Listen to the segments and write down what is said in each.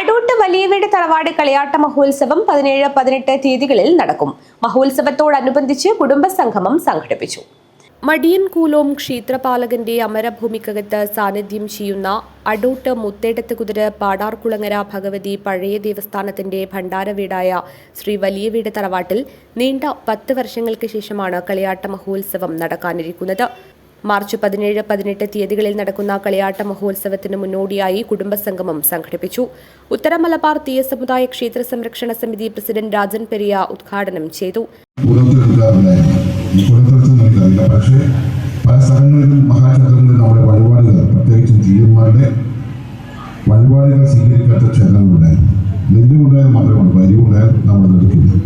അടൂട്ട് വലിയവീട് തറവാട് കളിയാട്ട മഹോത്സവം 17-18 തീയതികളിൽ നടക്കും. മഹോത്സവത്തോടനുബന്ധിച്ച് കുടുംബസംഗമം സംഘടിപ്പിച്ചു. മടിയൻ കൂലോം ക്ഷേത്രപാലകന്റെ അമരഭൂമിക്കകത്ത് സാന്നിധ്യം ചെയ്യുന്ന അടൂട്ട് മുത്തേടത്ത് കുതിര പാടാർകുളങ്ങര ഭഗവതി പഴയ ദേവസ്ഥാനത്തിന്റെ ഭണ്ഡാര വീടായ ശ്രീ വലിയവീട് തറവാട്ടിൽ നീണ്ട 10 വർഷങ്ങൾക്ക് ശേഷമാണ് കളിയാട്ട മഹോത്സവം നടക്കാനിരിക്കുന്നത്. മാർച്ച് 17-18 തീയതികളിൽ നടക്കുന്ന കളിയാട്ട മഹോത്സവത്തിന് മുന്നോടിയായി കുടുംബസംഗമം സംഘടിപ്പിച്ചു. ഉത്തര മലബാർ തീയ സമുദായ ക്ഷേത്ര സംരക്ഷണ സമിതി പ്രസിഡന്റ് രാജൻ പെരിയ ഉദ്ഘാടനം ചെയ്തു. പക്ഷേ പല സ്ഥലങ്ങളിലും മഹാക്ഷേത്രങ്ങളിൽ നമ്മുടെ വഴിപാടുകൾ, പ്രത്യേകിച്ചും ജീവന്മാരുടെ വഴിപാടുകൾ സ്വീകരിക്കാത്ത ക്ഷേത്രങ്ങളുണ്ടായിരുന്നു. നെല്ലുകൊണ്ടായാലും മാത്രമാണ് വരികൊണ്ടായാലും നമ്മൾ നിർത്തുന്നത്.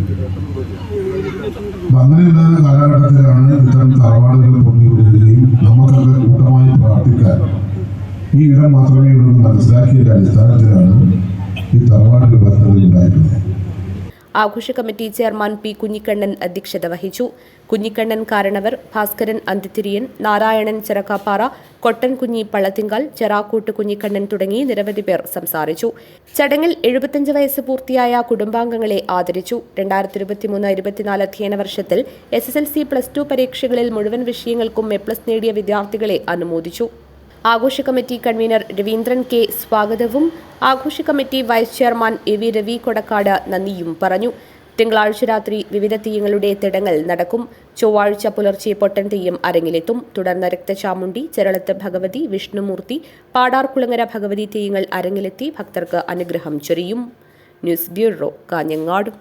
അങ്ങനെ ഉണ്ടാകുന്ന കാലഘട്ടത്തിലാണ് ഇത്തരം തറവാടുകൾ പൊങ്ങിവിടുകയും നമുക്കത് കൂട്ടമായി പ്രാർത്ഥിക്കാൻ ഈ ഇടം മാത്രമേ ഉള്ളൂ മനസ്സിലാക്കിയതിന്റെ അടിസ്ഥാനത്തിലാണ് ഈ തറവാടുകൾ വരുന്നതുണ്ടായിരുന്നത്. ആഘോഷ കമ്മിറ്റി ചെയർമാൻ പി കുഞ്ഞിക്കണ്ണൻ അധ്യക്ഷത വഹിച്ചു. കുഞ്ഞിക്കണ്ണൻ കാരണവർ, ഭാസ്കരൻ അന്തിത്തിരിയൻ, നാരായണൻ ചെറക്കാപ്പാറ, കൊട്ടൻ കുഞ്ഞി പള്ളത്തിങ്കാൽ, ചെറാക്കൂട്ട് കുഞ്ഞിക്കണ്ണൻ തുടങ്ങി നിരവധി പേർ സംസാരിച്ചു. ചടങ്ങിൽ 75 വയസ്സ് പൂർത്തിയായ കുടുംബാംഗങ്ങളെ ആദരിച്ചു. 2023-24 അധ്യയന വർഷത്തിൽ SSLC +2 പരീക്ഷകളിൽ മുഴുവൻ വിഷയങ്ങൾക്കും A+ നേടിയ വിദ്യാർത്ഥികളെ അനുമോദിച്ചു. ആഘോഷ കമ്മിറ്റി കൺവീനർ രവീന്ദ്രൻ കെ സ്വാഗതവും ആഘോഷ committee vice chairman AV Ravi Kodakkad നന്ദിയും പറഞ്ഞു. തിങ്കളാഴ്ച രാത്രി വിവിധ തെയ്യങ്ങളുടെ തിടങ്ങൽ നടക്കും. ചൊവ്വാഴ്ച പുലർച്ചെ പൊട്ടൻ തെയ്യം അരങ്ങിലെത്തും. തുടർന്ന് രക്തചാമുണ്ടി, ചെരളത്ത് ഭഗവതി, വിഷ്ണുമൂർത്തി, പാടാർകുളങ്ങര ഭഗവതി തെയ്യങ്ങൾ അരങ്ങിലെത്തി ഭക്തർക്ക് അനുഗ്രഹം ചൊരിയും. News bureau, Kanhangad.